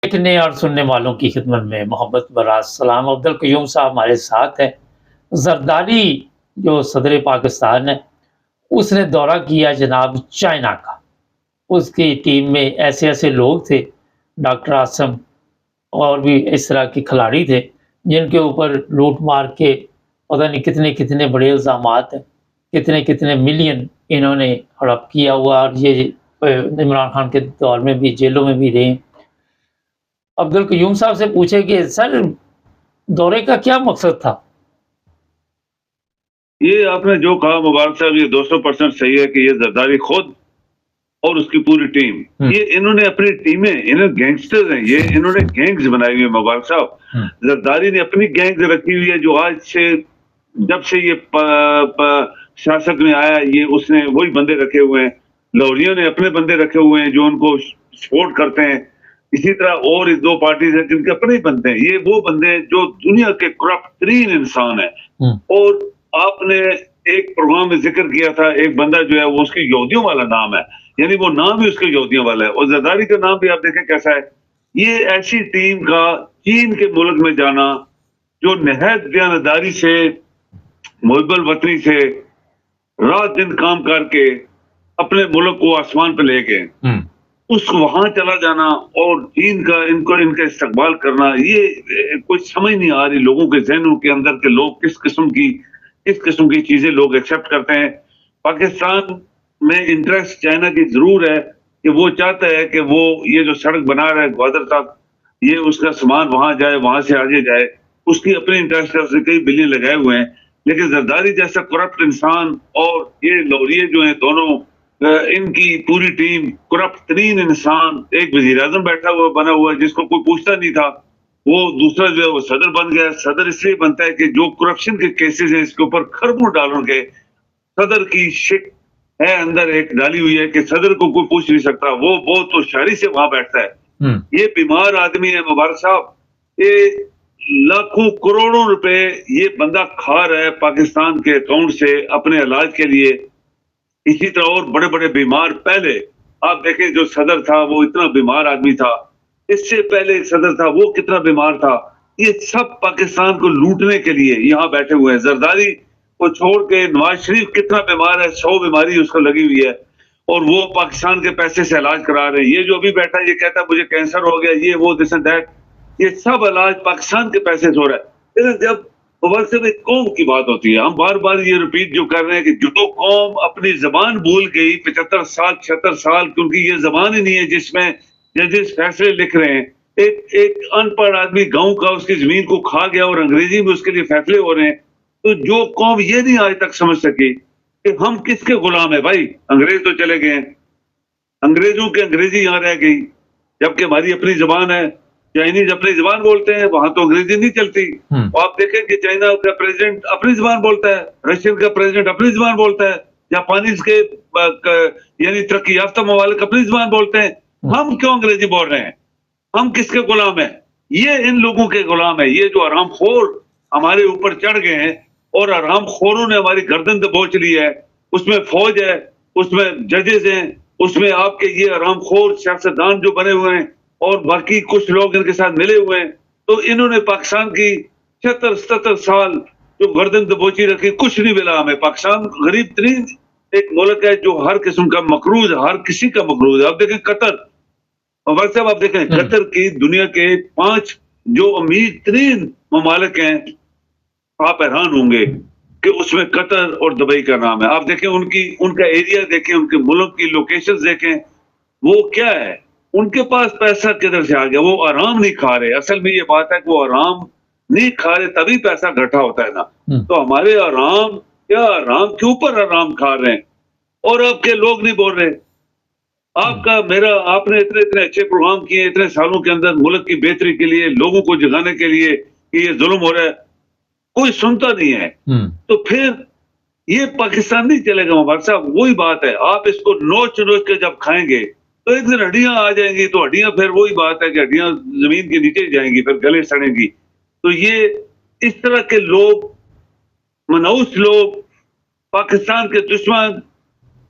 देखने और सुनने वालों की खिदमत में मोहब्बत भरा सलाम। अब्दुल क़य्यूम साहब हमारे साथ हैं। ज़रदारी जो सदर पाकिस्तान है, उसने दौरा किया जनाब चाइना का। उसकी टीम में ऐसे-ऐसे लोग थे, डॉक्टर आसिम और भी इस तरह के खिलाड़ी थे, जिनके ऊपर लूट-मार के पता नहीं कितने-कितने बड़े इल्ज़ामात हैं, कितने-कितने मिलियन इन्होंने हड़प किया हुआ और ये इमरान खान के दौर में भी जेलों में भी रहे हैं। अब्दुल क़य्यूम साहब से पूछे कि सर दौरे का क्या मकसद था? ये आपने जो कहा मुबारक साहब, ये 200% सही है कि ये जरदारी खुद और उसकी पूरी टीम, ये इन्होंने अपनी टीमें, इन्हें गैंगस्टर हैं, ये इन्होंने गैंग्स बनाई हुई है मुबारक साहब। जरदारी ने अपनी गैंग रखी हुई है, जो आज से जब से ये शासक में आया, ये उसने वही बंदे रखे हुए हैं। लाहौरियों ने अपने बंदे रखे हुए हैं जो उनको सपोर्ट करते हैं। इसी तरह और दो पार्टीज हैं जिनके अपने ही बंदे हैं। ये वो बंदे हैं जो दुनिया के करप्ट तरीन इंसान है। और आपने एक प्रोग्राम में जिक्र किया था, एक बंदा जो है वो उसके यहूदियों वाला नाम है, यानी वो नाम ही उसके यहूदियों वाला है। और जरदारी का नाम भी आप देखें कैसा है। ये ऐसी टीम का चीन के मुल्क में जाना, जो निहायत दयानतदारी से, मुहिब्बुल वतनी से रात दिन काम करके अपने मुल्क को आसमान पे ले गए, उस वहां चला जाना और चीन का इनका इस्तकबाल करना, ये कुछ समझ नहीं आ रही लोगों के जहनों के अंदर के लोग किस किस्म की चीजें लोग एक्सेप्ट करते हैं। पाकिस्तान में इंटरेस्ट चाइना की जरूर है कि वो चाहता है कि वो ये जो सड़क बना रहा है ग्वादर तक, ये उसका सामान वहां जाए, वहां से आगे जाए, उसकी अपनी इंटरेस्ट है, उसने कई बिलियन लगाए हुए हैं। लेकिन जरदारी जैसा करप्ट इंसान और ये लौरिये जो हैं दोनों, इनकी पूरी टीम करप्ट तरीन इंसान, एक वजीर आजम बैठा हुआ बना हुआ है जिसको कोई पूछता नहीं था, वो दूसरा जो है वो सदर बन गया। सदर इसलिए बनता है कि जो करप्शन के केसेस हैं इसके ऊपर खरबों डॉलर के सदर की शिक है, अंदर एक डाली हुई है कि सदर को कोई पूछ नहीं सकता, वो तो शायरी से वहां बैठता है। ये बीमार आदमी है मुबारक साहब, ये लाखों करोड़ों रुपए ये बंदा खा रहा है पाकिस्तान के अकाउंट से अपने इलाज के लिए। इसी तरह और बड़े बड़े बीमार, पहले आप देखें जो सदर था वो इतना बीमार आदमी था, इससे पहले एक सदर था वो कितना बीमार था। ये सब पाकिस्तान को लूटने के लिए यहाँ बैठे हुए हैं। जरदारी को छोड़ के नवाज शरीफ कितना बीमार है, 100 बीमारी उसको लगी हुई है और वो पाकिस्तान के पैसे से इलाज करा रहे हैं। ये जो अभी बैठा है ये कहता है मुझे कैंसर हो गया, ये वो दिस एंड दैट, ये सब इलाज पाकिस्तान के पैसे से हो रहा है। जब सिर्फ एक कौम की बात होती है, हम बार बार ये रिपीट जो कर रहे हैं कि जो कौम अपनी जबान भूल गई 75 साल 76 साल, क्योंकि ये जबान ही नहीं है जिसमें जजेस फैसले लिख रहे हैं। एक अनपढ़ आदमी गांव का उसकी जमीन को खा गया और अंग्रेजी में उसके लिए फैसले हो रहे हैं। तो जो कौम ये नहीं आज तक समझ सकी कि हम किसके गुलाम है। भाई अंग्रेज तो चले गए, अंग्रेजों की अंग्रेजी यहाँ रह गई, जबकि हमारी अपनी जबान है। चाइनीज अपनी जबान बोलते हैं, वहां तो अंग्रेजी नहीं चलती। आप देखें कि चाइना का प्रेसिडेंट अपनी जबान बोलता है, रशियन का प्रेसिडेंट अपनी जबान बोलता है, जापानीज के यानी तरक्की याफ्ता ममालिक अपनी जबान बोलते हैं। हम क्यों अंग्रेजी बोल रहे हैं? हम किसके गुलाम है? ये इन लोगों के गुलाम है। ये जो आरामखोर हमारे ऊपर चढ़ गए हैं और आरामखोरों ने हमारी गर्दन दबोच ली है, उसमें फौज है, उसमें जजेस हैं, उसमें आपके ये आरामखोर सियासतदान जो बने हुए हैं और बाकी कुछ लोग इनके साथ मिले हुए हैं। तो इन्होंने पाकिस्तान की 76-77 साल जो गर्दन दबोची रखी, कुछ नहीं मिला हमें। पाकिस्तान गरीब तरीन एक मुल्क है जो हर किस्म का मकरूज, हर किसी का मकरूज है। आप देखें कतर, और साहब आप देखें कतर की दुनिया के 5 जो अमीर तरीन ममालिक हैं, आप हैरान होंगे कि उसमें कतर और दुबई का नाम है। आप देखें उनका एरिया देखें, उनके मुल्क की लोकेशंस देखें, वो क्या है, उनके पास पैसा किधर से आ गया। वो आराम नहीं खा रहे। असल में ये बात है कि वो आराम नहीं खा रहे, तभी पैसा इकट्ठा होता है ना। तो हमारे आराम क्या, आराम के ऊपर आराम खा रहे हैं और आपके लोग नहीं बोल रहे। आपका मेरा आपने इतने इतने अच्छे प्रोग्राम किए इतने सालों के अंदर मुल्क की बेहतरी के लिए, लोगों को जगाने के लिए कि ये जुल्म हो रहा है, कोई सुनता नहीं है। तो फिर ये पाकिस्तान नहीं चलेगा मुबारक साहब। वही बात है, आप इसको नोच नोच के जब खाएंगे तो एक दिन हड्डियां आ जाएंगी, तो हड्डियां फिर वही बात है कि हड्डियां जमीन के नीचे जाएंगी, फिर गले सड़ेंगी। तो ये इस तरह के लोग, मनहूस लोग, पाकिस्तान के दुश्मन,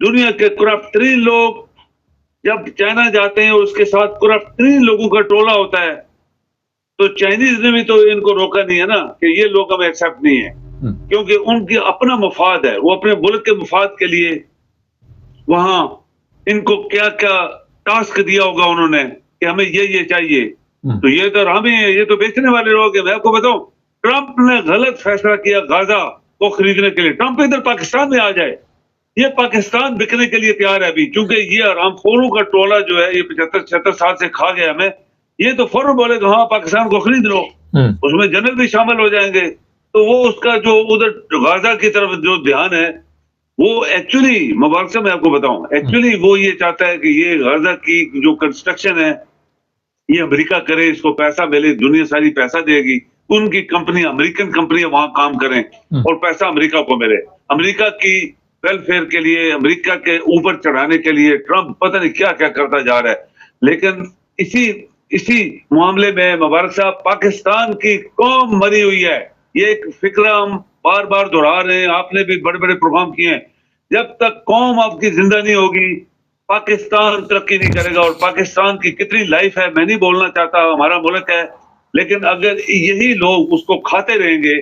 दुनिया के करप्ट तरीन लोग, जब चाइना जाते हैं और उसके साथ पूरा 3 लोगों का टोला होता है, तो चाइनीज ने भी तो इनको रोका नहीं है ना कि ये लोग हमें एक्सेप्ट नहीं है, क्योंकि उनकी अपना मफाद है, वो अपने मुल्क के मफाद के लिए वहां इनको क्या क्या टास्क दिया होगा उन्होंने कि हमें ये चाहिए। तो ये तो रामी है, ये तो बेचने वाले लोग हैं। मैं आपको बताऊं, ट्रंप ने गलत फैसला किया गाजा को खरीदने के लिए। ट्रंप इधर पाकिस्तान में आ जाए, ये पाकिस्तान बिकने के लिए तैयार है अभी, क्योंकि ये आरामखोरों का टोला जो है ये 75-76 साल से खा गया हमें। ये तो फौरन बोले तो हाँ पाकिस्तान को खरीद लो, उसमें जनरल भी शामिल हो जाएंगे। तो वो उसका जो उधर गाजा की तरफ जो ध्यान है, वो एक्चुअली मुबारक से मैं आपको बताऊं, एक्चुअली वो ये चाहता है कि ये गाजा की जो कंस्ट्रक्शन है ये अमेरिका करे, इसको पैसा मिले, दुनिया सारी पैसा देगी, उनकी कंपनियां, अमेरिकन कंपनियां वहां काम करें और पैसा अमेरिका को मिले। अमेरिका की वेलफेयर के लिए, अमेरिका के ऊपर चढ़ाने के लिए ट्रंप पता नहीं क्या क्या करता जा रहा है। लेकिन इसी इसी मामले में मुबारक साहब, पाकिस्तान की कौम मरी हुई है। ये एक फिक्र हम बार बार दोहरा रहे हैं, आपने भी बड़े बड़े प्रोग्राम किए हैं। जब तक कौम आपकी जिंदा नहीं होगी, पाकिस्तान तरक्की नहीं करेगा। और पाकिस्तान की कितनी लाइफ है मैं नहीं बोलना चाहता, हमारा मुल्क है, लेकिन अगर यही लोग उसको खाते रहेंगे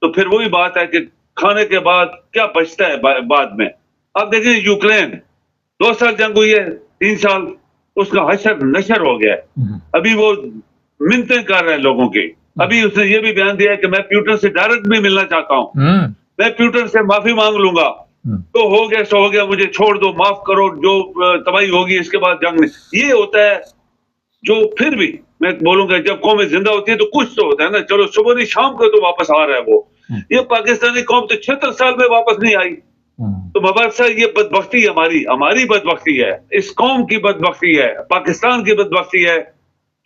तो फिर वही बात है कि खाने के बाद क्या बचता है बाद में। अब देखिए यूक्रेन, 2 साल जंग हुई है, 3 साल उसका हशर नशर हो गया है। अभी वो मिन्नतें कर रहे हैं लोगों की। अभी उसने ये भी बयान दिया है कि मैं प्यूटन से डायरेक्ट भी मिलना चाहता हूं, मैं प्यूटन से माफी मांग लूंगा, तो हो गया सो हो गया, मुझे छोड़ दो, माफ करो, जो तबाही होगी इसके बाद जंग नहीं। ये होता है जो फिर भी मैं बोलूंगा, जब कौमें जिंदा होती है तो कुछ तो होता है ना, चलो सुबह नहीं शाम को तो वापस आ रहा है वो। ये पाकिस्तानी कौम तो 76 साल में वापस नहीं आई। तो मुबारक साहब, ये बदबख्ती हमारी बदबख्ती है, इस कौम की बदबख्ती है, पाकिस्तान की बदबख्ती है,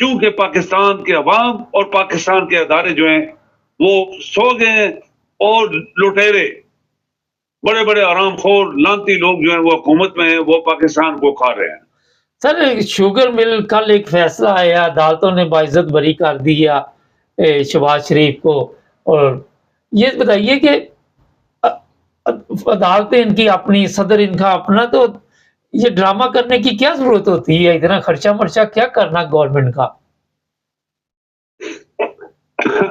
क्योंकि पाकिस्तान के अवाम और पाकिस्तान के अदारे जो हैं वो सो गए और लुटेरे, बड़े बड़े आरामखोर लानती लोग जो हैं वो हुकूमत में हैं, वो पाकिस्तान को खा रहे हैं। सर, शुगर मिल, कल एक फैसला आया, अदालतों ने बाइज्जत बरी कर दिया शहबाज शरीफ को। और ये बताइए कि अदालतें इनकी अपनी, सदर इनका अपना, तो ये ड्रामा करने की क्या जरूरत होती है? इतना खर्चा मर्चा क्या करना गवर्नमेंट का?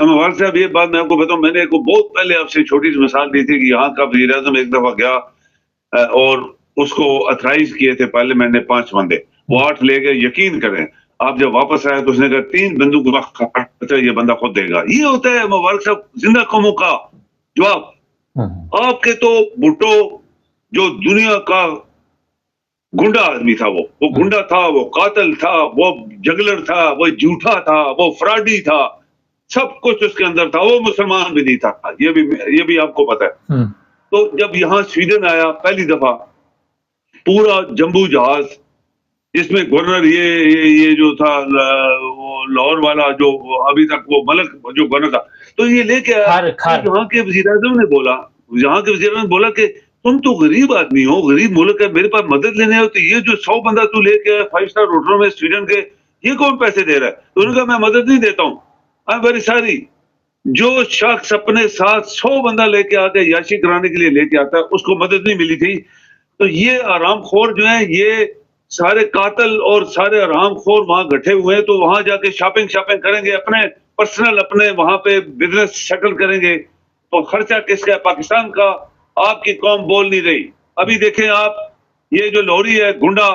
मुबारक साहब, ये बात मैं आपको बताऊं, मैंने एक बहुत पहले आपसे छोटी सी मिसाल दी थी कि यहाँ का वज़ीर आज़म एक दफा गया और उसको अथराइज किए थे पार्लियामेंट ने 5 बंदे, वो 8 ले गए। यकीन करें, आप जब वापस आए तो उसने कहा 3 बंदूक खर्चा ये बंदा खुद देगा। ये होता है मुबारक साहब जिंदा कौमों का जवाब। आपके तो भुट्टो जो दुनिया का गुंडा आदमी था, वो गुंडा था, वो कातिल था, वो जगलर था, वो झूठा था, वो फ्रॉडी था, सब कुछ उसके अंदर था। वो मुसलमान भी नहीं था, ये भी आपको पता है। तो जब यहाँ स्वीडन आया पहली दफा, पूरा जंबू जहाज जिसमें गवर्नर ये जो था वो लाहौर वाला, जो अभी तक वो मलक जो गवर्नर था, तो ये लेके आया। यहाँ के वज़ीर आज़म ने बोला कि तुम तो गरीब आदमी हो, गरीब मुल्क है, मेरे पास मदद लेने हो, तो ये जो 100 बंदा तू लेके आया 5 स्टार होटलों में स्वीडन के, ये कौन पैसे दे रहा है? तो उन्होंने कहा मैं मदद नहीं देता हूँ, आई एम वेरी सॉरी। जो शख्स अपने साथ 100 बंदा लेके आके याशी कराने के लिए लेके आता है, उसको मदद नहीं मिली थी। तो ये आरामखोर जो है, ये सारे कातिल और सारे आरामखोर वहां गठे हुए हैं। तो वहां जाके शॉपिंग करेंगे, अपने पर्सनल अपने वहां पे बिजनेस सेटल करेंगे, तो खर्चा किसका है? पाकिस्तान का। आपकी कौम बोल नहीं रही। अभी देखें आप, ये जो लोहरी है, गुंडा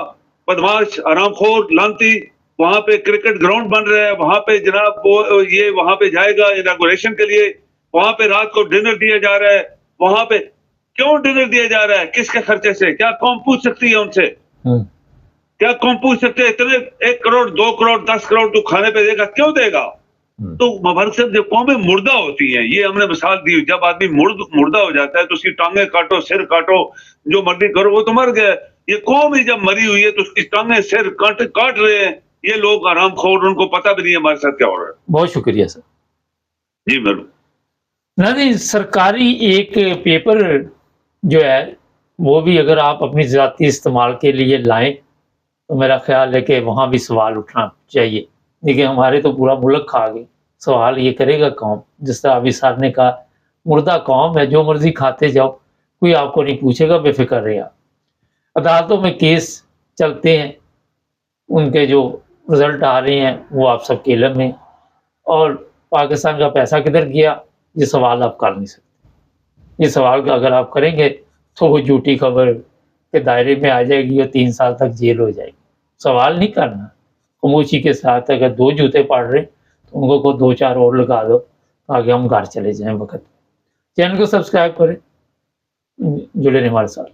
बदमाश आरामखोर लानती, वहां पे क्रिकेट ग्राउंड बन रहा है, वहां पे जनाब वो ये वहां पे जाएगा इनॉग्रेशन के लिए, वहां पे रात को डिनर दिया जा रहा है। वहां पे क्यों डिनर दिया जा रहा है? किसके खर्चे से? क्या कौम पूछ सकती है उनसे? क्या कौन पूछ सकते हैं? इतने 1 करोड़ 2 करोड़ 10 करोड़ तू खाने पे देगा, क्यों देगा? तो मुबारक साहब, जब कौमें मुर्दा होती हैं, ये हमने मिसाल दी, जब आदमी मुर्दा हो जाता है तो उसकी टांगे काटो, सिर काटो, जो मर्जी करो, वो तो मर गया। ये कौम ही जब मरी हुई है तो उसकी टांगे सिर काट रहे हैं ये लोग आरामखोर, उनको पता भी नहीं है हमारे साथ क्या हो रहा है। बहुत शुक्रिया सर। जी मेरू नहीं, सरकारी एक पेपर जो है वो भी अगर आप अपनी ज़ाती इस्तेमाल के लिए लाएं तो मेरा ख्याल है कि वहाँ भी सवाल उठना चाहिए। देखिए, हमारे तो पूरा मुल्क खा गए, सवाल ये करेगा कौन? जिस तरह अभी सर ने कहा, मुर्दा कौम है, जो मर्जी खाते जाओ, कोई आपको नहीं पूछेगा, बेफिक्र रहे आप। अदालतों में केस चलते हैं, उनके जो रिजल्ट आ रहे हैं वो आप सबके इल्म में, और पाकिस्तान का पैसा किधर गया ये सवाल आप कर नहीं सकते। ये सवाल का अगर आप करेंगे तो वो झूठी खबर के दायरे में आ जाएगी और 3 साल तक जेल हो जाएगी। सवाल नहीं करना, खामोशी के साथ अगर 2 जूते पड़ रहे तो उनको को 2-4 और लगा दो ताकि हम घर चले जाएं वक्त। चैनल को सब्सक्राइब करें, जुड़े रहें हमारे साथ।